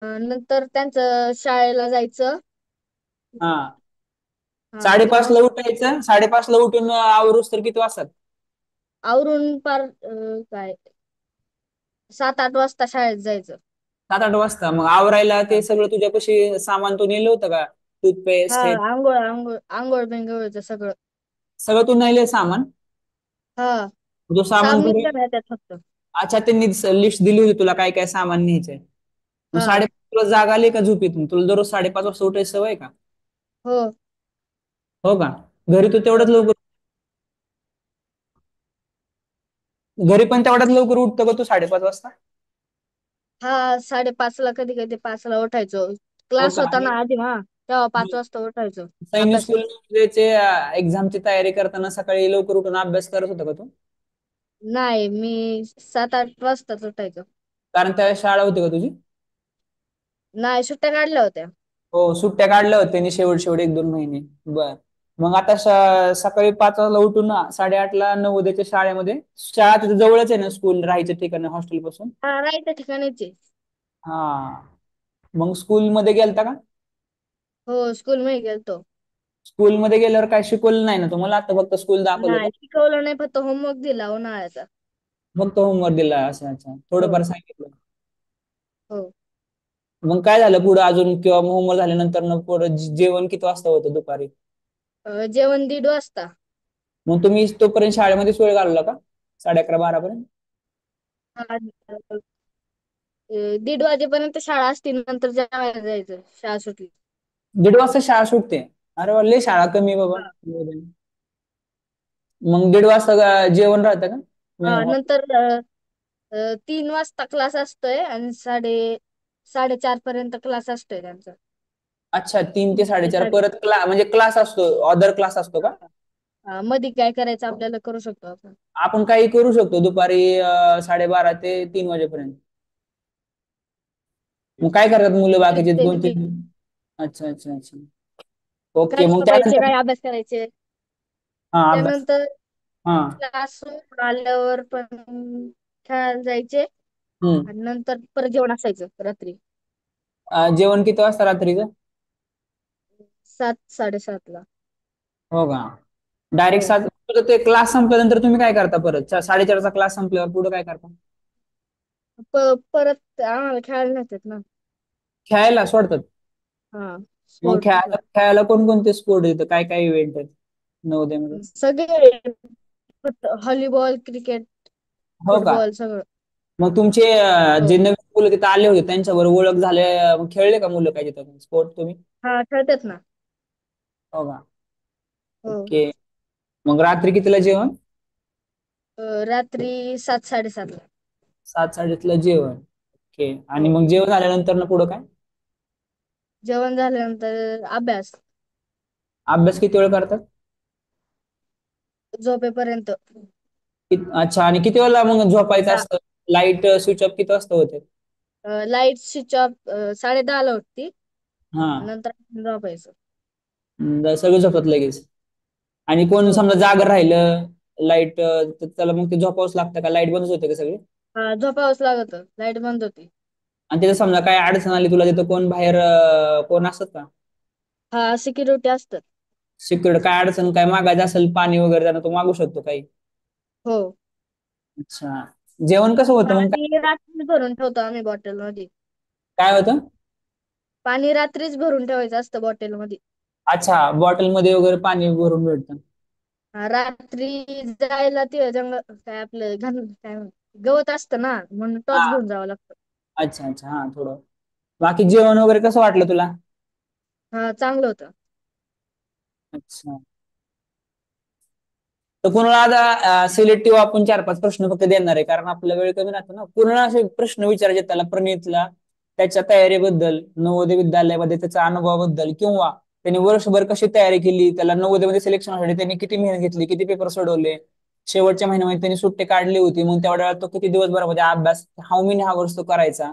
नंतर त्यांचं शाळेला जायचं. हा. हा तेव्हा 5:30 ला उठायचं, 5:30 ला उठून आवरूस तर किती वाजतात? आवरून पार काय 7-8 वाजता शाळेत जायचं. 7-8 वाजता. मग आवरायला हा ते सगळं तुझ्यापाशी सामान तू नेलं होतं का? हा, टूथपेस्ट हे आंघोळ आंघोळ आंघोळ बिंगोळचं सगळं. सगळं तू नेले सामान? हा, जो सामान साबणीच घरी. नाही त्यात फक्त. अच्छा, त्यांनी लिस्ट दिली होती तुला काय काय सामान न्यायचंय. मग हा. 5:30 तुला जाग आली का झोपेतून? तुला दररोज 5:30 वाजता उठायची सवय का? हो. हो का? घरी तू तेवढंच हो. लवकर घरी पण तेवढ्याच लवकर उठतो का तू 5:30 वाजता? हा, 5:30ला कधी कधी 5ला उठायचो. हो क्लास का? होता आणि ना आधी, तेव्हा 5 वाजता उठायचो सैनिक अभ्यास स्कूल करायला. चे एक्झामची तयारी करताना सकाळी लवकर उठून अभ्यास करत होता का तू? नाही, मी 7-8 वाजताच उठायचो. कारण त्यावेळेस शाळा होती का तुझी? नाही, सुट्ट्या काढल्या होत्या. हो, सुट्ट्या काढल्या होत्या त्यांनी शेवट शेवट 1-2 महिने. बर. मग आता सकाळी 5 वाजता उठून ना 8:30ला नवोदयच्या शाळेमध्ये. शाळा तिथे जवळच आहे ना, स्कूल राहायच्या ठिकाणी हॉस्टेल पासून? हा, राहायच्या ठिकाणीच आहे. हा. मग स्कूलमध्ये गेलता का? हो, स्कूल मध्ये गेलतो. स्कूलमध्ये गेल्यावर काय शिकवलं नाही ना तुम्हाला, आता फक्त स्कूल दाखवलं का? नाही शिकवलं नाही, फक्त होमवर्क दिला उन्हाळ्याचा. मग तो होमवर्क दिला, असं अच्छा हो. थोडंफार सांगितलं. हो. मग काय झालं पुढं अजून, किंवा होमवर्क झाल्यानंतर ना पुढं जेवण किती वाजता होतं दुपारी? जेवण 1:30 वाजता. मग तुम्ही तोपर्यंत शाळेमध्येच वेळ घालवला का? 11:30-12 पर्यंत? हा, 1:30 वाजेपर्यंत शाळा असती, नंतर जेवायला जायचं शाळा सुटली. 1:30 वाजता शाळा सुटते? अरे वा, लय शाळा कमी आहे बाबा. हा. मग 1:30 वाजता जेवण राहतं का? नंतर 3 वाजता क्लास असतोय आणि 4:30 पर्यंत क्लास असतोय त्यांचा. अच्छा, 3 ते 4:30 साडे परत म्हणजे क्लास असतो, अदर क्लास असतो का? मध्ये काय करायचं आपल्याला करू शकतो आपण. आपण काही करू शकतो दुपारी 12:30 ते 3 वाजेपर्यंत? मग काय करतात मुलं बाकीचे ते दोन तुम्ही तीन अच्छा, अच्छा, अच्छा. ओके, काय मग झोपायचे त्यानंतर? काय अभ्यास करायचे. हा, अभ्यास. त्यानंतर हा. क्लास आल्यावर पण खेळायला जायचे. हम्म. आणि नंतर परत जेवण असायचं रात्री. जेवण किती वाजता रात्रीचं? 7-7:30ला. हो का? हो. डायरेक्ट 7 तुझं ते क्लास संपल्यानंतर तुम्ही काय करता परत? 4:30चा क्लास संपल्यावर पुढे काय करता? परत आम्हाला खेळायला नेतात ना. खेळायला सोडतात? हा, मग स्पोर्ट. खेळायला खेळायला कोणकोणते स्पोर्ट येतं, काय काय इव्हेंट आहेत नवोदयमध्ये? सगळे व्हॉलीबॉल, क्रिकेट, हो का? फुटबॉल सगळं. मग तुमचे हो. जे नवीन मुलं तिथे आले होते त्यांच्यावर ओळख झाले, मग खेळले का मुलं काय तिथं स्पोर्ट तुम्ही? हा, खेळतात ना. हो का? हो. ओके. मग रात्री कितीला जेवण? रात्री 7-7:30ला. 7-7:30ला जेवण. ओके. आणि हो. मग जेवण झाल्यानंतर ना पुढं काय? जेवण झाल्यानंतर अभ्यास. अभ्यास किती वेळ करतात? झोपेपर्यंत. अच्छा, आणि किती वेळेला मग झोपायचं असतं? लाईट स्विच ऑफ किती वाजता होते? लाईट स्विच ऑफ 10:30ला होती. हा. नंतर झोपायचं. सगळे झोपतात लगेच? आणि कोण हो. समजा जागर राहिलं, लाईट, तर त्याला मग ते झोपावंच लागतं का? लाईट बंदच होते का सगळे? हा, झोपावंच लागत, लाईट बंद होती. आणि तिथे समजा काय अडचण आली तुला, तिथं कोण बाहेर कोण असतात का? हा, सिक्युरिटी असतात. सिक्युरिटी, काय अडचण काय मागायचं असेल पाणी वगैरे त्यांना तू मागू शकतो काही? हो. अच्छा. जेवण कसं होतं मग काय? पाणी रात्री भरून ठेवतो आम्ही बॉटलमध्ये. काय होतं? पाणी रात्रीच भरून ठेवायचं असतं बॉटलमध्ये. अच्छा, बॉटलमध्ये वगैरे पाणी भरून भेटतं. हा, रात्री जायला ते काय आपलं काय गवत असतं ना, म्हणून हा. टॉर्च घेऊन जावं लागतं. अच्छा, अच्छा. हा, थोडं. बाकी जेवण वगैरे कसं वाटलं तुला? हा, चांगलं होतं. अच्छा. तर कुणाला आता सिलेक्टिव्ह आपण 4-5 प्रश्न फक्त देणार आहे, कारण आपला वेळ कमी राहतो ना. पूर्ण असे प्रश्न विचारायचे त्याला, प्रणितला, त्याच्या तयारीबद्दल, नवोदय विद्यालयामध्ये त्याच्या अनुभवाबद्दल, किंवा त्यांनी वर्षभर कशी तयारी केली, त्याला नवोदयमध्ये सिलेक्शन होण्यासाठी त्यांनी किती मेहनत घेतली, किती पेपर सोडवले, शेवटच्या महिन्यामध्ये त्यांनी सुट्टी काढली होती, मग तेवढ्या वेळात तो किती दिवसभरामध्ये अभ्यास, हाऊ मेनी हावर्स तो करायचा.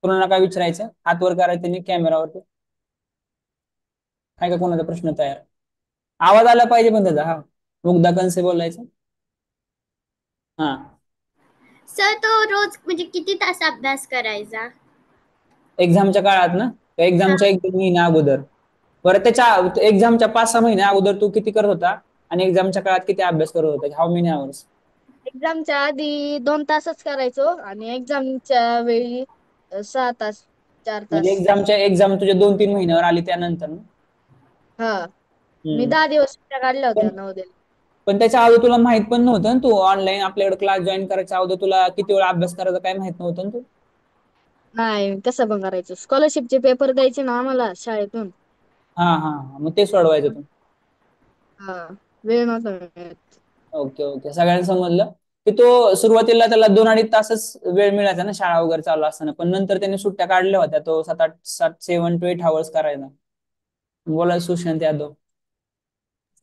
कुणाला काय विचारायचं? हात वर करायचं त्यांनी कॅमेरावरती. काय का कोणाचा प्रश्न तयार? आवाज आला पाहिजे पण त्याचा, हा. मुग्धा कंसे बोलायचं. हा. सर तो रोज म्हणजे किती तास अभ्यास करायचा? एक्झामच्या काळात ना, एक्झामच्या एक 2 महिन्या अगोदर. बरं, त्याच्या एक्झामच्या 5-6 महिन्या अगोदर तू किती करत होता आणि एक्झामच्या काळात किती अभ्यास करत होता? How many hours? एक्झामच्या आधी 2 तासच करायचो आणि एक्झामच्या वेळी 6 तास, 4 तास. म्हणजे एक्झाम तुझ्या 2-3 महिन्यावर आली त्यानंतर ना? हा. मी हम्म. 10 दिवस सुट्ट्या काढल्या पण होत्या नवोदय. पण त्याच्या अगोदर तुला माहित पण नव्हतं ना, तू ऑनलाईन आपल्याकडे क्लास जॉईन करायच्या अगोदर तुला किती वेळा अभ्यास करायचा काय माहित नव्हतं ना तू? नाही, कसं पण करायचं. स्कॉलरशिपचे पेपर द्यायचे ना आम्हाला शाळेतून. हा हा हा. मग ते सोडवायचं तू. हा. वेळ नव्हता मिळत. ओके ओके, सगळ्यांना समजलं. की तो सुरुवातीला त्याला 2-2.5 तासच वेळ मिळायचा ना शाळा वगैरे चालू असताना, पण नंतर त्याने सुट्ट्या काढल्या होत्या, तो 7-8 करायचा. बोला सुशांत यादव.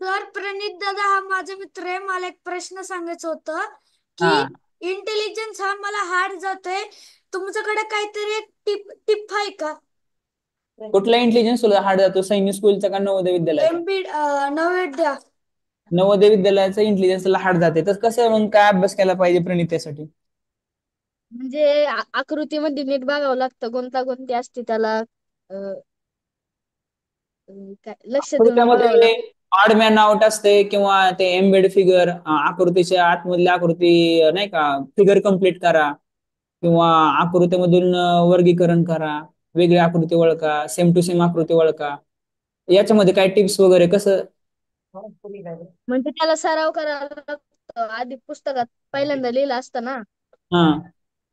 सर, प्रणित दादा हा माझा मित्र आहे. मला एक प्रश्न सांगायचं होतं की हा. इंटेलिजन्स हा मला हार्ड जातोय. तुमच्याकडे काहीतरी एक टिप टिप आहे का? कुठला इंटेलिजन्स तुला हार्ड जातो, सैनिक स्कूलचा का नवोदय विद्यालयाचा? एमबीड नवोदय. नवोदय विद्यालयाचा इंटेलिजन्सला हार्ड जाते, तर कसं मग काय अभ्यास केला पाहिजे प्रणित त्यासाठी? म्हणजे आकृतीमध्ये नीट बघावं लागतं, गुंतागुंती असते त्याला. अ, काय लक्ष देऊन बघावं आकृत्यामध्ये लागतं. ऑड मॅन आउट असते किंवा ते एम्बेड फिगर, आकृतीच्या आतमधली आकृती नाही का, फिगर कम्प्लीट करा किंवा आकृतीमधून वर्गीकरण करा, वेगळी आकृती ओळखा, सेम टू सेम आकृती ओळखा. याच्यामध्ये काय टिप्स वगैरे कसं? म्हणजे त्याला सराव करावा लागतो आधी. पुस्तकात पहिल्यांदा लिहिलं असतं ना, हा.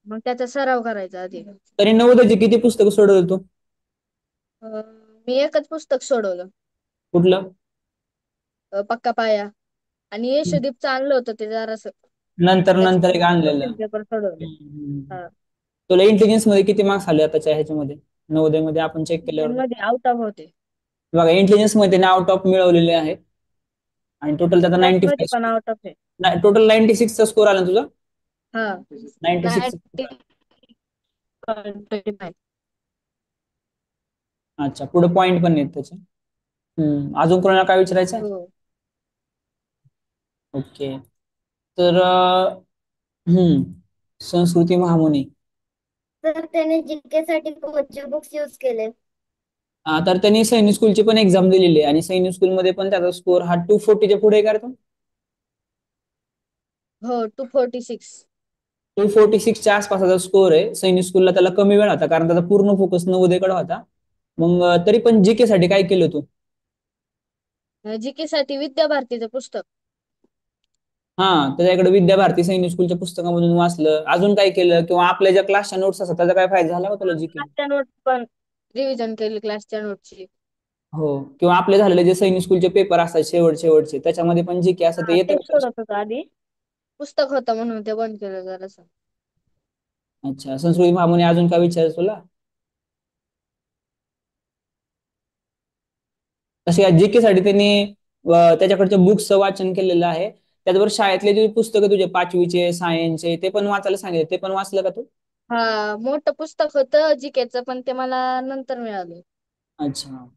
मग त्याचा सराव करायचा आधी. तरी नवोदयची किती पुस्तकं सोडवलं तू? अ, मी एकच पुस्तक सोडवलं. कुठलं? पक्का पाया. आणि यशोदीपचं आणलं होतं ते जरासं. नंतर नंतर एक त्याच्यामध्ये आणलेलं. क्वेश्चन पेपर सोडवले. हम्म. हा. तुला इंटेलिजन्स मध्ये किती मार्क्स आले आताच्या ह्याच्यामध्ये, नवोदय मध्ये आपण चेक केल्यावर? मध्ये आउट ऑफ होते. बघा, इंटेलिजन्स मध्ये आउट ऑफ मिळवलेले आहेत आणि टोटल त्याचा मॅथ्स नाईन्टी मध्ये पण आउट ऑफ आहे. फाय, टोटल 96 चा स्कोर आला ना तुझा? हा. 96. 90. अच्छा, पुढे पॉईंट पण आहेत त्याचे. अजून कोणाला काय विचारायचं आहे? हो. ओके. तर संस्कृती महामुनी. तर त्याने जीके साठी कोणते बुक्स यूज केले? तर त्यांनी सैनिक स्कूलची पण एक्झाम दिलेली आहे आणि सैनिक स्कूलमध्ये पण त्याचा स्कोर हा 240च्या पुढे करतो. हो, 246. 246च्या आसपासचा स्कोर आहे. सैनिक स्कूलला त्याला कमी वेळ होता कारण त्याचा पूर्ण फोकस नवोदयकडे होता. मग तरी पण जीके साठी काय केलं तू? जीके साठी विद्याभारतीचं पुस्तक. हा, त्याच्याकडे विद्याभारती सैनिक स्कूलच्या पुस्तकामधून वाचलं. अजून काय केलं किंवा आपल्या ज्या क्लासच्या नोट्स असतात त्याचा काय फायदा झाला का तुला जीके? क्लासच्या नोट पण रिव्हिजन केली क्लासच्या नोटची. हो, किंवा आपले झालेले जे सैनिक स्कूलचे पेपर असतात शेवटचे त्याच्यामध्ये पण जीके असं ते हा, येतं ते का? सोडत होतं आधी. पुस्तक होतं म्हणून ते बंद केलं जरासं. अच्छा, संस्कृती महामुनी अजून काय विचारायचं तुला? तसे जीके साठी त्यांनी त्याच्याकडच्या बुक्सचं वाचन केलेलं आहे. त्याचबरोबर शाळेतले जे पुस्तकं तुझे 5वीचे सायन्सचे ते पण वाचायला सांगितले, ते पण वाचलं का तू? हा, मोठं पुस्तक होतं जीकेचं, पण ते मला नंतर मिळालं. अच्छा.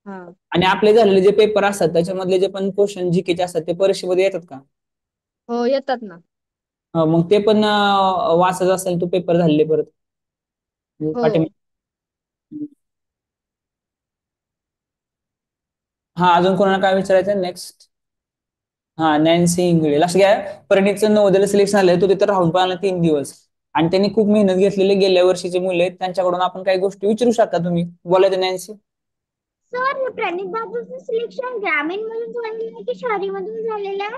हा. आणि आपले झालेले जे पेपर असतात त्याच्यामधले जे पण क्वेश्चन जीकेचे असतात ते परीक्षेमध्ये येतात का? हो, येतात ना. मग ते पण वाचत असेल तू पेपर झालेले परत हो. पाठीमागे. हा, अजून कोणाला काय विचारायचं नेक्स्ट? हा, नॅन्सी इंगळे. लक्ष घ्या, परिणीतचं नवोदय सिलेक्शन झालंय, तो तिथं राहून पाहिला 3 दिवस आणि त्यांनी खूप मेहनत घेतलेली. गेल्या वर्षीचे मुले आहेत, त्यांच्याकडून आपण काही गोष्टी विचारू शकता. तुम्ही बोलायचं नॅन्सी. सर, हे प्रणित बाबूचं सिलेक्शन ग्रामीण मधून झालेलं आहे की शहरी मधून झालेलं आहे?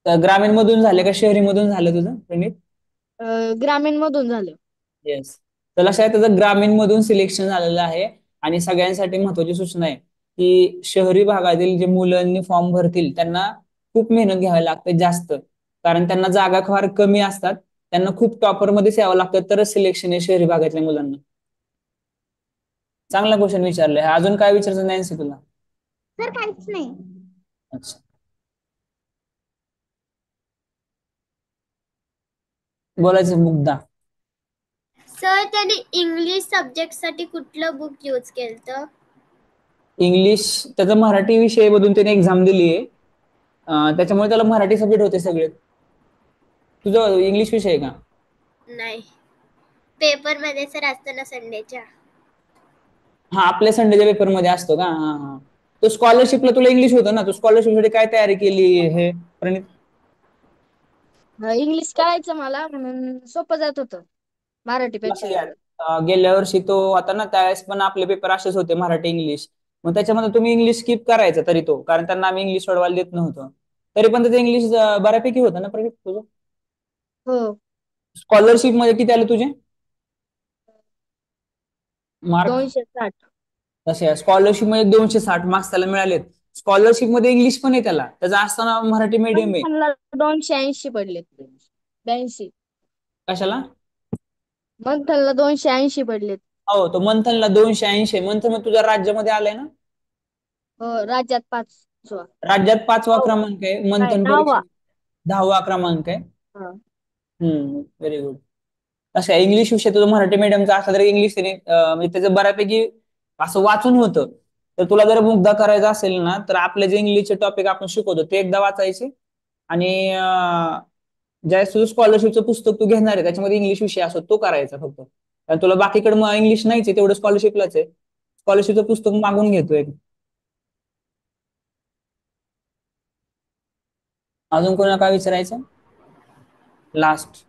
तर ग्रामीण मधून झाले का शहरी मधून झालं तुझं प्रणित? ग्रामीण मधून झालं. येस. तर लक्षात त्याचं ग्रामीण मधून सिलेक्शन झालेलं आहे. आणि सगळ्यांसाठी महत्वाची सूचना आहे की शहरी भागातील जे मुलांनी फॉर्म भरतील त्यांना खूप मेहनत घ्यावी लागते जास्त, कारण त्यांना जागा फार कमी असतात. त्यांना खूप टॉपर मध्ये यावं लागतं तरच सिलेक्शन आहे शहरी भागातल्या मुलांना. चांगला क्वेश्चन विचारलाय. अजून काय विचारायचं नॅन्सी तुला? सर, काहीच नाही. अच्छा, बोलायचं मुद्दा. सर, त्याने इंग्लिश सब्जेक्ट साठी कुठलं बुक यूज केलं? इंग्लिश त्याचा मराठी विषय मधून त्याने एक्झाम दिली आहे, त्याच्यामुळे त्याला मराठी सब्जेक्ट होते सगळे. तुझं इंग्लिश विषय आहे का? नाही. पेपर मध्ये सर असतो ना संडेच्या. हा, आपल्या संडेच्या पेपरमध्ये असतो का? हा हा. तो स्कॉलरशिपला तुला इंग्लिश होतं ना, तू स्कॉलरशिपसाठी काय तयारी केली हे प्रणित? इंग्लिश कळायचं मला म्हणून सोपं जात होतं मराठीपेक्षा कसं यार, जास्त. गेल्या वर्षी तो आता ना, त्यावेळेस पण आपले पेपर असेच होते, मराठी इंग्लिश. मग त्याच्यामध्ये तुम्ही इंग्लिश स्किप करायचा तरी तो, कारण त्यांना आम्ही इंग्लिश सोडवायला देत नव्हतो. तरी पण त्याचं इंग्लिश बऱ्यापैकी होतं ना प्रणित तुझं? हो. स्कॉलरशिप मध्ये किती आले तुझे मार्क? 260. तसे स्कॉलरशिप मध्ये 260 मार्क्स त्याला मिळालेत. स्कॉलरशिप मध्ये इंग्लिश पण आहे त्याला, त्याचा असताना मराठी मीडियम आहे. मंथनला 280 पडले. 82. कशाला? मंथनला 280 पडलेत. हो, तो मंथनला 280. मंथन मग तुझ्या राज्यामध्ये आलाय ना? हो, राज्यात 5वा. राज्यात 5वा हो. क्रमांक आहे काय मंथन 10वा. परीक्षेत. 10वा क्रमांक आहे. हा. Very good. असं इंग्लिश विषय तुझं मराठी मीडियमचा असला तरी इंग्लिश त्याने म्हणजे त्याचं बऱ्यापैकी असं वाचून होतं. तर तुला जर मुद्दा करायचा असेल ना, तर आपले जे इंग्लिशचे टॉपिक आपण शिकवतो ते एकदा वाचायचे. आणि ज्यावेळेस तुझं स्कॉलरशिपचं पुस्तक तू घेणार आहे त्याच्यामध्ये इंग्लिश विषय असतो तो करायचा फक्त. कारण तुला बाकीकडे मग इंग्लिश नाहीच आहे, तेवढं स्कॉलरशिपलाच आहे. स्कॉलरशिपचं पुस्तक मागून घेतोय. अजून कोणाला काय विचारायचं? लास्ट.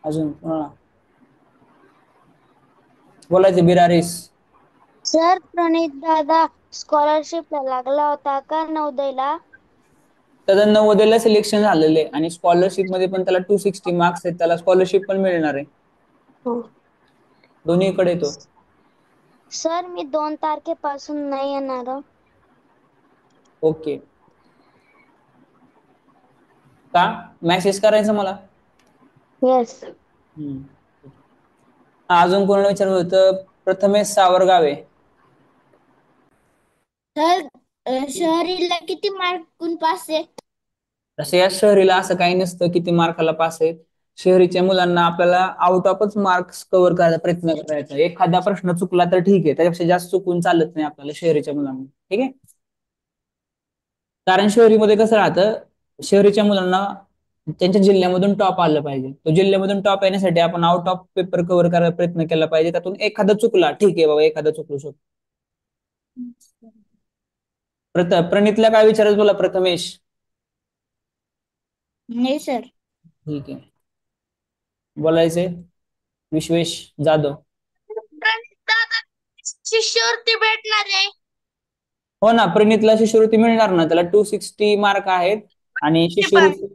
अजून कोणाला बोलायचं? बिरारीस. सर प्रणित दादा स्कॉलरशिपला लागला होता का नवोदयला? त्याचं नवोदयला सिलेक्शन झालेलं आहे आणि स्कॉलरशिप मध्ये पण त्याला 260 मार्क्स आहेत, त्याला स्कॉलरशिप पण मिळणार आहे. हो. दोन्हीकडे तो. सर मी 2 तारखेपासून नाही येणार. ओके. का? मेसेज करायचं मला. येस. हम्म. अजून कोणाला विचारलं होतं? प्रथमेश सावरगावे. सर शहरीला किती मार्कून पास आहे? तसं या शहरीला असं काही नसतं किती मार्काला पास आहे. शहरीच्या मुलांना आपल्याला आउट ऑफच मार्क्स कव्हर करायचा प्रयत्न करायचा. एखादा प्रश्न चुकला तर ठीक आहे, त्याच्यापेक्षा जास्त चुकून चालत नाही आपल्याला शहरीच्या मुलांना. ठीक आहे. कारण शहरीमध्ये कसं राहतं, शहरीच्या मुलांना त्यांच्या जिल्ह्यामधून टॉप आलं पाहिजे. तो जिल्ह्यामधून टॉप येण्यासाठी आपण आउट ऑफ पेपर कव्हर करायला प्रयत्न केला पाहिजे. त्यातून एखादा चुकला ठीक आहे बाबा, एखादा चुकू शकतो. प्रणितला काय विचारायचं तुला प्रथमेश? नाही सर. ठीक आहे. बोलायचंय विश्वेश जाधव. दादा शिष्यवृत्ती भेटणार आहे. हो ना, प्रणितला शिष्यवृत्ती मिळणार ना, त्याला 260 मार्क आहेत. आणि शिष्यवृत्ती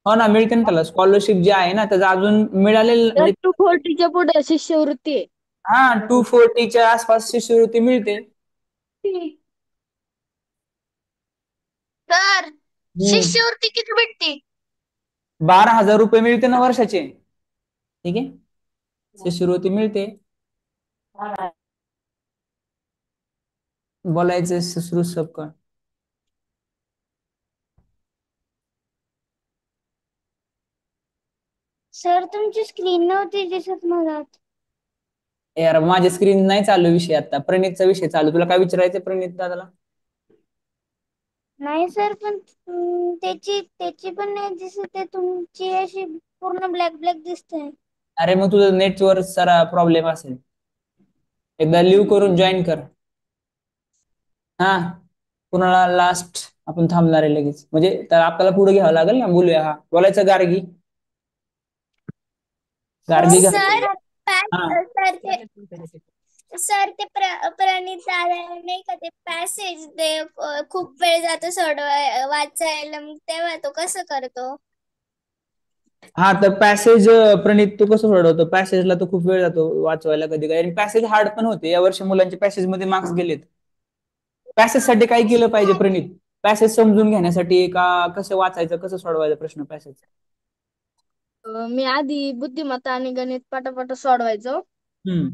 हो ना मिळते ना त्याला. स्कॉलरशिप जे आहे ना त्याचं अजून मिळालेलं तर म्हणजे 240च्या पुढे शिष्यवृत्ती आहे. हा 240च्या आसपास शिष्यवृत्ती मिळते. तर हम्म. शिष्यवृत्ती किती भेटते? 12,000 रुपये मिळते ना वर्षाचे. ठीक आहे, शिष्यवृत्ती मिळते. बोलायचं शुश्रूषक. सर तुमची स्क्रीन नव्हती दिसत मला. यार माझी स्क्रीन नाही चालू विषय, आता प्रणितचा विषय चालू. तुला काय विचारायचं प्रणित दादाला? नाही सर पण त्याची त्याची पण नाही दिसत आहे, तुमची अशी पूर्ण ब्लॅक ब्लॅक दिसते. अरे मग तुझं नेटवर जरा प्रॉब्लेम असेल, एकदा लिव्ह करून जॉईन कर. हा, कुणाला लास्ट आपण थांबणार आहे लगेच, म्हणजे तर आपल्याला पुढे घ्यावं लागेल ना. बोलूया. हा, बोलायचं गार्गी. गार्गी घ्या. सर हा. सर ते सर ते प्रणित दादा नाही का ते पॅसेज ते खूप वेळ जातो वाचायला, मग तेव्हा तो कसं करतो? हा, तर पॅसेज प्रणित तू कसं सोडवतो? पॅसेजला तर खूप वेळ जातो वाचवायला कधी काही, आणि पॅसेज हार्ड पण होते. या वर्षी मुलांचे पॅसेज मध्ये मार्क्स गेलेत. पॅसेज साठी काय केलं पाहिजे प्रणित? पॅसेज समजून घेण्यासाठी का कसं वाचायचं, कसं सोडवायचं प्रश्न पॅसेज? मी आधी बुद्धिमत्ता आणि गणित पटापट सोडवायचो. हम्म.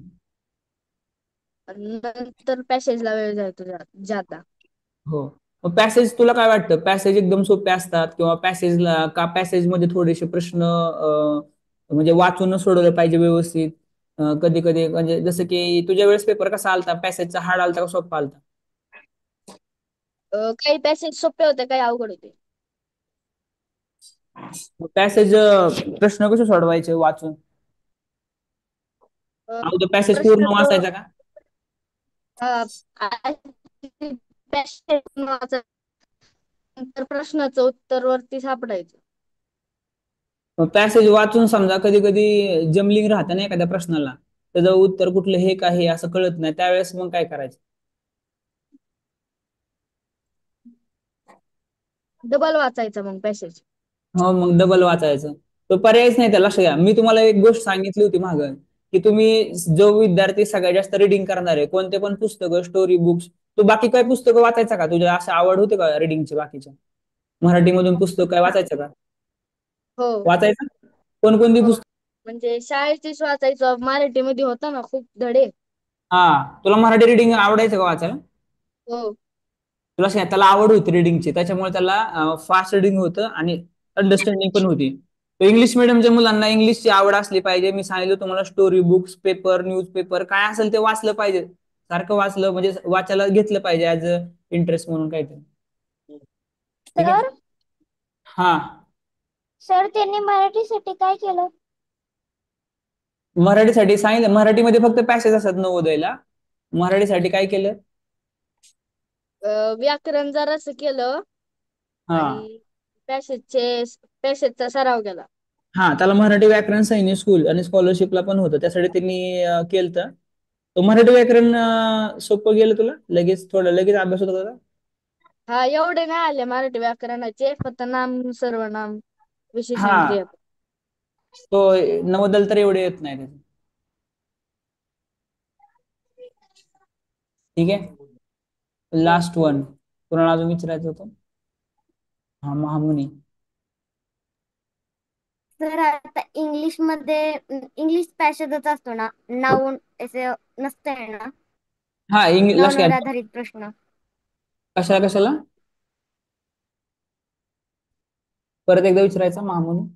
नंतर पॅसेजला वेळ जायचो जाता. हो. मग पॅसेज तुला काय वाटतं, पॅसेज एकदम सोपे असतात किंवा पॅसेजला का पॅसेज मध्ये थोडेसे प्रश्न म्हणजे वाचून सोडवलं पाहिजे व्यवस्थित? कधी कधी म्हणजे जसं की तुझ्या वेळेस पेपर कसा आलता, पॅसेजचा हार्ड आलता का सोपा आलता? काही पॅसेज सोपे होते, काही अवघड होते. पॅसेज प्रश्न कसे सोडवायचे वाचून? अ, अगोदर पॅसेज पूर्ण प्रश्नाचं वाचायचा का? अ, आधी passage वाचायचं, नंतर प्रश्नाचं उत्तर वरती सापडायचं. पॅसेज वाचून समजा कधी कधी जमलिंग राहतं ना एखाद्या प्रश्नाला, त्याचं उत्तर कुठलं हे का हे असं कळत नाही, त्यावेळेस मग काय करायचं? डबल वाचायचं मग पॅसेज. हो, मग डबल वाचायचं. तो पर्यायच नाही त्याला. लक्ष द्या, मी तुम्हाला एक गोष्ट सांगितली होती मागं, की तुम्ही जो विद्यार्थी सगळ्यात जास्त रिडिंग करणार आहे, कोणते पण पुस्तकं, स्टोरी बुक्स, तो बाकी काय पुस्तकं वाचायचा का? तुझ्या असं आवड होते का रिडिंगची बाकीच्या? मराठीमधून पुस्तक काय वाचायचं का? हो वाचायचं? कोणकोणती हो. पुस्तक? म्हणजे शाळेचीच वाचायचो, मराठीमध्ये होता ना खूप धडे. हा, तुला मराठी रिडिंग आवडायचं का वाचायला? हो. तुला त्याला आवड होती रिडिंगची, त्याच्यामुळे त्याला फास्ट रिडिंग होतं आणि अंडरस्टँडिंग पण होती. तर इंग्लिश मिडियमच्या मुलांना इंग्लिशची आवड असली पाहिजे. मी सांगितलं तुम्हाला, स्टोरी बुक्स, पेपर, न्यूजपेपर काय असेल ते वाचलं पाहिजे. सारखं वाचलं म्हणजे वाचायला घेतलं पाहिजे ऍज अ इंटरेस्ट म्हणून काहीतरी. ठीक आहे. सर हा, सर त्यांनी मराठीसाठी काय केलं? मराठीसाठी सांगितलं, मराठीमध्ये फक्त पॅसेज असतात नवोदयला. मराठीसाठी काय केलं? व्याकरण जरासं केलं हा आणि पॅसेजचे पॅसेजचा सराव केला. हा, त्याला मराठी व्याकरण सैनिक स्कूल आणि स्कॉलरशिपला पण होतं, त्यासाठी त्यांनी केलं. तो मराठी व्याकरण सोपं गेलं तुला? लगेच थोडं लगेच अभ्यास होत होता? हा, एवढे नाही आले मराठी व्याकरणाचे, फक्त नाम सर्वनाम हा, विशेषण क्रिया. तो नवोदल तर एवढे येत नाही त्याचे. ठीक आहे. हो. लास्ट वन, कोणाला अजून विचारायचं होतं? हा, महामुनी. सर आता इंग्लिश मध्ये इंग्लिश पॅसेजच असतो ना, नाऊन असे नसतंय ना, हा, इंग्लिश काय? नाऊनवर आधारित प्रश्न. कशाला कशाला? परत एकदा विचारायचं, महामुनी.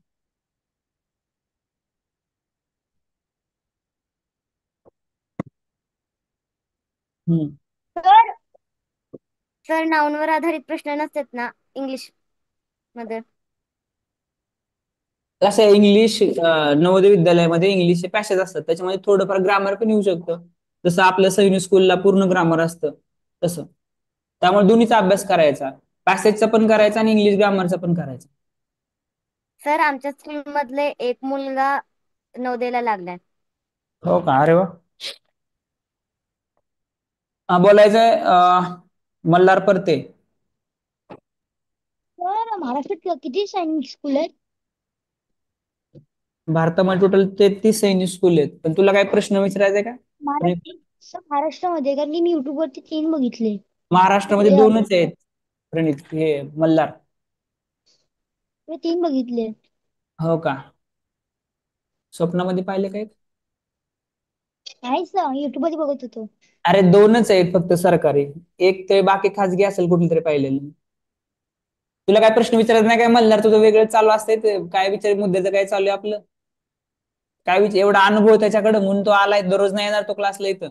हम्म. सर सर नाऊनवर आधारित प्रश्न नसतात ना इंग्लिश मध्ये? कसं आहे, इंग्लिश नवोदय विद्यालयामध्ये इंग्लिशचे पॅसेज असतात, त्याच्यामध्ये थोडंफार ग्रामर पण येऊ शकतं. जसं आपल्या सैनिक स्कूलला पूर्ण ग्रामर असतं तसं. त्यामुळे दोन्हीचा अभ्यास करायचा, पॅसेजचा पण करायचा आणि इंग्लिश ग्रामरचा पण करायचा. सर आमच्या स्कूल मधले एक मुलगा नवोदयला लागलाय. हो का? अरे वा. बोलायचंय मल्हार परते. सर महाराष्ट्रात किती सैनिक स्कूल आहेत? भारतामध्ये टोटल 33 सैनिक स्कूल आहेत. पण तुला काय प्रश्न विचारायचा आहे का? महाराष्ट्रामध्ये, कारण की मी युट्यूब वरती 3 बघितले. महाराष्ट्रामध्ये लय आले. दोनच आहेत प्रणित, हे मल्हार. मी 3 बघितले. हो का? स्वप्नामध्ये पाहिले काय? नाही सर, युट्यूब मध्ये बघत होतो. अरे, दोनच आहेत फक्त सरकारी. एक ते बाकी खाजगी असेल कुठली तरी पाहिलेलं. तुला काय प्रश्न विचारायचा नाही काय? मल्हार तुझं वेगळं चालू असतंय ते काय विचार, मुद्द्याचं काय चालू आहे आपलं? काय विचार, एवढा अनुभव त्याच्याकडे म्हणून तो आलाय, दररोज नाही येणार तो क्लासला इथं.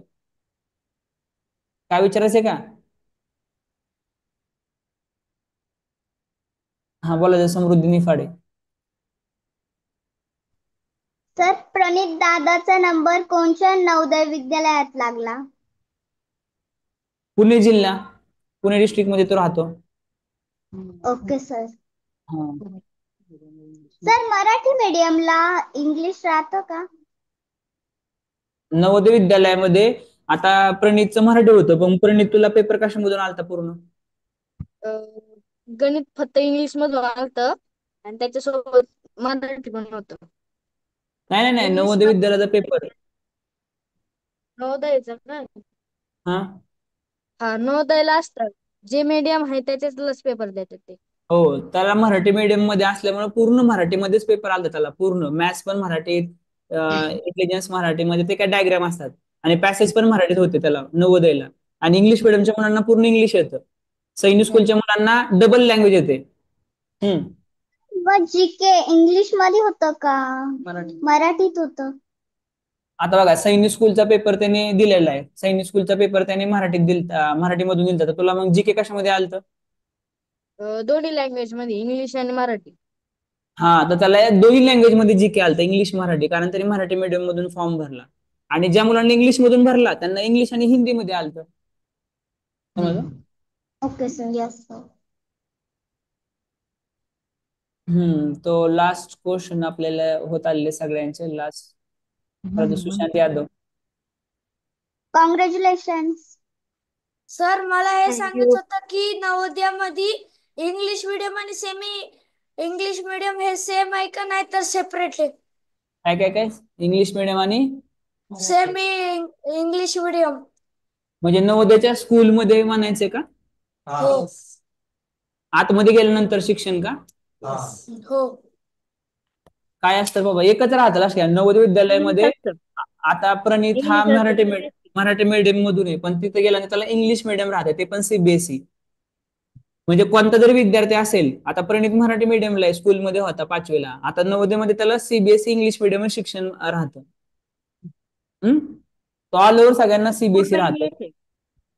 काय विचारायचंय का? हा, बोला. समृद्धी निफाडे. सर प्रणित दादाचा नंबर कोणत्या नवोदय विद्यालयात लागला? पुणे जिल्हा, पुणे डिस्ट्रिक्ट मध्ये तो राहतो. Okay sir. हा. सर मराठी मीडियमला इंग्लिश राहतं का? नवोदय विद्यालयामध्ये आता प्रणितचं मराठी होतं, पण प्रणित तुला पेपर कशामधून आलता पूर्ण? गणित फक्त इंग्लिश मधून आलतं आणि त्याच्यासोबत मराठी पण होतं. नाही नाही नाही, इंग्लिश नवोदय विद्यालयाचा पेपर. नवोदयचा का? हा हा, नवोदयला असतात. जे मीडियम आहे त्याच्यातलाच पेपर देतात ते. हो, त्याला मराठी मीडियम मध्ये असल्यामुळे पूर्ण मराठीमध्येच पेपर आला त्याला. पूर्ण मॅथ्स पण मराठीत, इंटेलिजन्स मराठीमध्ये, ते काय डायग्राम असतात. आणि पॅसेज पण मराठीत होते त्याला नवोदयला. आणि इंग्लिश मिडियमच्या मुलांना पूर्ण इंग्लिश येतं. सैनिक स्कूलच्या मुलांना डबल लँग्वेज येते. हम्म. मग जीके इंग्लिश मध्ये होतं का मराठीत होतं? आता बघा, सैनिक स्कूलचा पेपर त्याने दिलेला आहे. सैनिक स्कूलचा पेपर त्याने मराठीत दिला, मराठीमधून दिलता. तर तुला मग जीके कशामध्ये आलं? दोन्ही लँग्वेज मध्ये, इंग्लिश आणि मराठी. हा, तर त्याला दोन्ही लँग्वेज मध्ये जीके आलतं, इंग्लिश मराठी, कारण त्यांनी मराठी मीडियम मधून फॉर्म भरला. आणि ज्या मुलांनी इंग्लिश मधून भरला त्यांना इंग्लिश आणि हिंदी मध्ये आलं. समजलं? Okay sir, yes sir. तो लास्ट क्वेश्चन आपल्याला होत आलेले सगळ्यांचे last. Sushant Yadav. Congratulation. Sir मला हे Thank सांगायचं you. होतं की नवोदयामध्ये इंग्लिश मीडियम आणि सेमी इंग्लिश मीडियम हे सेम आहे का नाही तर सेपरेट आहे? काय काय काय इंग्लिश मिडियम आणि सेमी इंग्लिश मीडियम. म्हणजे नवोदयाच्या स्कूलमध्ये म्हणायचे का? हो आतमध्ये गेल्यानंतर शिक्षण का? हो. काय असतं बाबा, एकच राहतं लक्षात घ्या. नवोदय विद्यालयामध्ये असतं. आता प्रणित हा इंग्लिश असतं. मराठी मीडियम मधून आहे, पण तिथे गेल्यानंतर त्याला इंग्लिश मीडियम राहते, ते पण सीबीएसई. म्हणजे कोणता जरी विद्यार्थी असेल, आता प्रणित मराठी मीडियमला आहे, स्कूलमध्ये होता 5वीला, आता नवोदयमध्ये त्याला सीबीएसई इंग्लिश मीडियम शिक्षण राहतं. तो ऑल ओव्हर सगळ्यांना सीबीएसई पूर्ण राहतं. इंग्लिश आहे.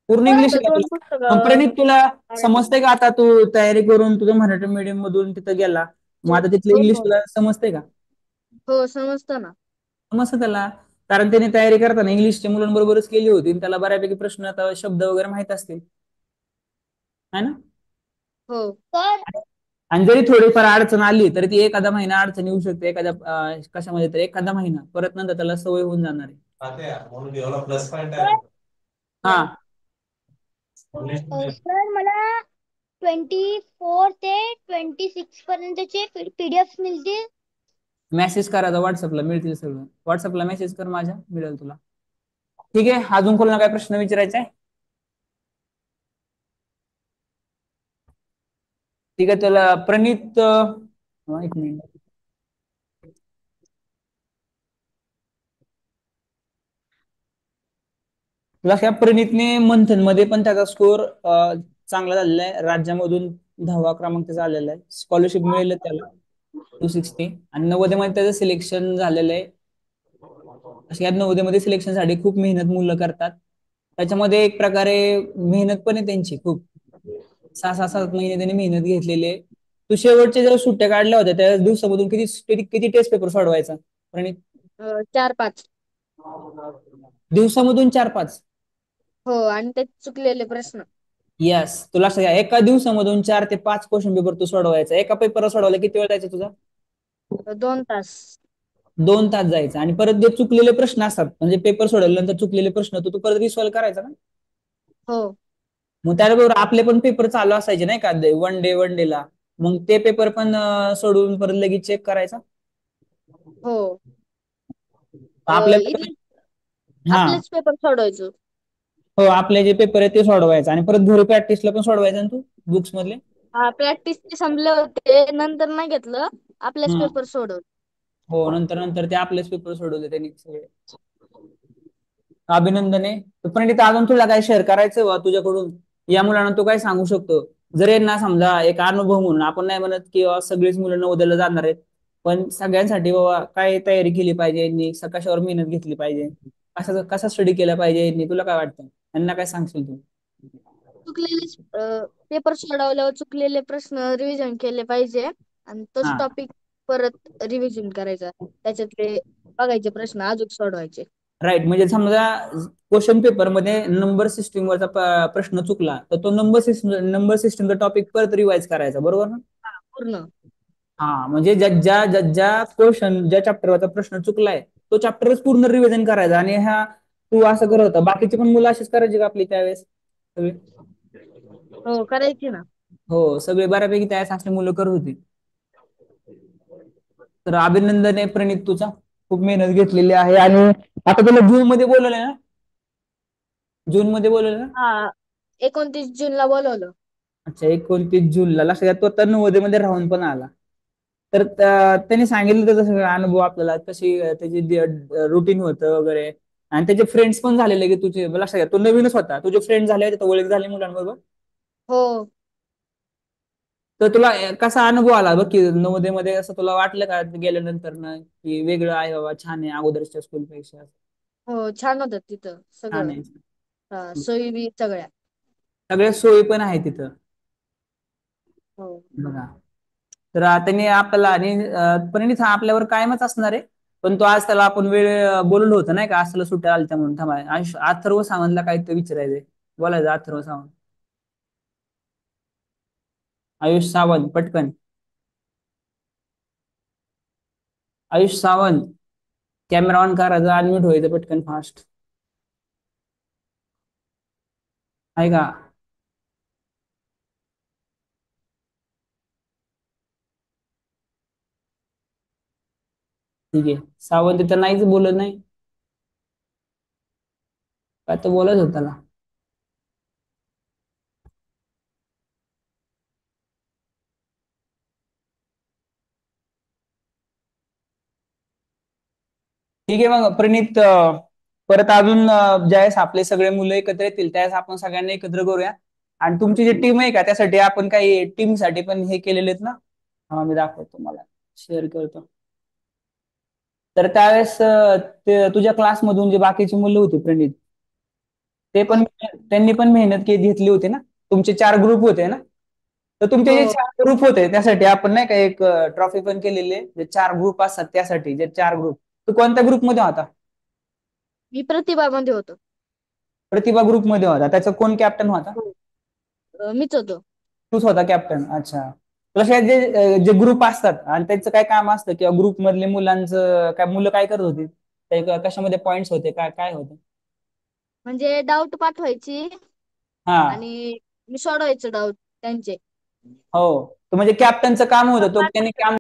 पूर्ण इंग्लिश फक्त आहे. 2 पण प्रणित पुस्तकं तुला मराठी. समजतंय का, आता तू तयारी करून तुझं मराठी मीडियम मधून तिथं गेला, मग आता तिथलं हो, इंग्लिश हो. तुला समजतंय का? हो, समजतं ना. समजतं त्याला. कारण त्याने तयारी करताना इंग्लिशच्या मुलांबरोबरच केली होती आणि त्याला बऱ्यापैकी प्रश्न, आता शब्द वगैरे माहित असतील, है ना? हो. सर, आणि जरी थोडीफार अडचण आली तरी ती एखादा महिना अडचण येऊ शकते, एखाद्या कशामध्ये तर एखादा महिना, परत नंतर त्याला सवय होऊन जाणार आहे. म्हणून एवढा प्लस पॉइंट आहे. हा सर मला 24 ते 26 पर्यंतचे पीडीएफ मिळतील. मेसेज करायचा व्हॉट्सअपला, मिळतील सगळं. व्हॉट्सअपला मेसेज कर माझ्या, मिळेल तुला. ठीक आहे, अजून कोणाला काय प्रश्न विचारायचा आहे? ठीक आहे, तुला प्रणित एक मिनिट. लक्षात, प्रणितने मंथन मध्ये पण त्याचा स्कोर चांगला झालेला आहे, राज्यामधून 10वा क्रमांक त्याचा आलेला आहे, स्कॉलरशिप मिळेल त्याला 260. आणि नवोदयमध्ये त्याचं सिलेक्शन झालेलं आहे. अशा या नवोदयमध्ये सिलेक्शन साठी खूप मेहनत मुलं करतात. त्याच्यामध्ये एक प्रकारे मेहनत पण आहे त्यांची खूप. 6-7 महिने त्यांनी मेहनत घेतलेली आहे. तू शेवटच्या जेव्हा सुट्ट्या काढल्या होत्या त्या दिवसामधून किती किती टेस्ट पेपर सोडवायचा प्रणित? 4-5. दिवसामधून 4-5? हो, आणि ते चुकलेले प्रश्न. यस, तुला लक्षात घ्या, एका दिवसामधून 4 ते 5 क्वेश्चन पेपर तू सोडवायचा. एका पेपर सोडवायला किती वेळ जायचा तुझा? 2 तास. 2 तास जायचा. आणि परत जे चुकलेले प्रश्न असतात, म्हणजे पेपर सोडवल्यानंतर चुकलेले प्रश्न तू परत रिसॉल्व्ह करायचा का? हो. मग त्याबरोबर आपले पण पेपर चालू असायचे नाही का, वन डे ला, मग ते पेपर पण सोडवून परत लगेच चेक करायचा. हो. आपल्याला इथे हा, आपलेच पेपर सोडवायचो. हो, आपले जे पेपर आहे ते सोडवायचे आणि परत घरी प्रॅक्टिसला पण सोडवायचं ना तू बुक्स मधले. हा, प्रॅक्टिसचे संपले होते, नंतर नाही घेतलं, आपलेच हा, पेपर सोडवले. हो, नंतर नंतर ते आपलेच पेपर सोडवले त्यांनी सगळे. अभिनंदन आहे. तर प्रणित, अजून तुला काय शेअर करायचं बा तुझ्याकडून या मुलांना तू काय सांगू शकतो? जर यांना समजा एक अनुभव म्हणून, आपण नाही म्हणत की सगळीच मुलं नवोदयाला जाणार आहेत, पण सगळ्यांसाठी बाबा काय तयारी केली पाहिजे यांनी, कशावर मेहनत घेतली पाहिजे, कसा कसा स्टडी केला पाहिजे यांनी, तुला काय वाटतं? यांना काय सांगशील तू? चुकलेले पेपर सोडवल्यावर चुकलेले प्रश्न रिव्हिजन केले पाहिजे आणि तोच हा, टॉपिक परत रिव्हिजन करायचा, त्याच्यातले बघायचे प्रश्न अजून सोडवायचे. राईट. म्हणजे समजा क्वेश्चन पेपर मध्ये नंबर सिस्टीम वरचा प्रश्न चुकला तर तो नंबर सिस्टीमचा टॉपिक परत रिवाइज करायचा, बरोबर ना? पूर्ण. हा, म्हणजे ज्या क्वेश्चन ज्या चॅप्टरवरचा प्रश्न चुकलाय तो चॅप्टरच पूर्ण रिव्हिजन करायचा. आणि हा तू असं हो. करत होता, बाकीची पण मुलं अशीच करायची का आपली त्यावेळेस सगळे? हो, करायची ना. हो, सगळे बऱ्यापैकी त्यावेळेस असले मुलं करत होती. तर अभिनंदन आहे प्रणित, तुझा खूप मेहनत घेतलेली आहे. आणि आता तुला जून मध्ये बोलवलंय ना? जून मध्ये बोलवलं ना? हा, 29 जूनला बोलवलं. अच्छा, 29 जूनला. लक्षात, तो आता नवोदयमध्ये राहून पण आला. तर त्यांनी सांगितलं त्याचा सगळा अनुभव आपल्याला, कशी त्याची रुटीन होतं वगैरे. आणि त्याचे फ्रेंड्स पण झालेले की तुझे, लक्षात घ्या तो नवीनच होता, तुझे फ्रेंड झाले, तिथं ओळख झाली मुलांबरोबर. हो. तर तुला कसा अनुभव आला बघ की नवोदयमध्ये, असं तुला वाटलं का गेल्यानंतर ना की वेगळं आहे बाबा, छान आहे अगोदरच्या स्कूलपेक्षा? हो, छान होतं तिथं छान सगळं. आहे. सोयी बी सगळ्या. सगळ्या सोयी पण आहे तिथं. हो. बघा, तर त्यांनी आपल्याला, आणि परिणित हा आपल्यावर कायमच असणार आहे, पण तो आज त्याला आपण वेळ बोललो होतं नाही का, आज त्याला सुट्ट्या आलत्या म्हणून. थांबा, अथर्व सावंतला काहीतरी विचारायचंय. बोलायचं अथर्व सावंत. आयुष सावंत पटकन. आयुष सावंत, कॅमेरा ऑन करायचं, अनम्यूट व्हायचं पटकन फास्ट. आहे का? ठीक आहे. सावंत तर नाहीच बोलत नाही. काय तर बोलत होत त्याला. ठीक आहे मग प्रणित, परत अजून ज्यावेळेस आपले सगळे मुलं एकत्र येतील त्यावेळेस आपण सगळ्यांना एकत्र करूया. आणि तुमची जी टीम आहे का, त्यासाठी आपण काही टीम साठी पण हे केलेले आहेत ना. हा, मी दाखवतो तुम्हाला, शेअर करतो. तर त्यावेळेस तुझ्या क्लासमधून जे बाकीची मुलं होती प्रणित, ते पण त्यांनी पण मेहनत घेतली होती ना. तुमचे 4 ग्रुप होते ना. तर तुमचे जे हो. 4 ग्रुप होते त्यासाठी आपण नाही का एक ट्रॉफी पण केलेली आहे. जे 4 ग्रुप असतात त्यासाठी, जे 4 ग्रुप. तू कोणत्या ग्रुपमध्ये होता? मी प्रतिभामध्ये होतो. प्रतिभा ग्रुप मध्ये होता. त्याचा कोण कॅप्टन होता? हो. मीच होतो. तूच होता कॅप्टन. अच्छा. तसे जे ग्रुप असतात आणि त्यांचं काय काम असतं, किंवा ग्रुप मधले मुलांचं काय, मुलं काय करत होती, ते कशामध्ये पॉइंट्स होते, काय काय होते? म्हणजे डाऊट पाठवायची हा. आणि मी सोडवायचं डाऊट त्यांचे. हो, तर म्हणजे कॅप्टनचं काम होतं, तो त्यांनी काम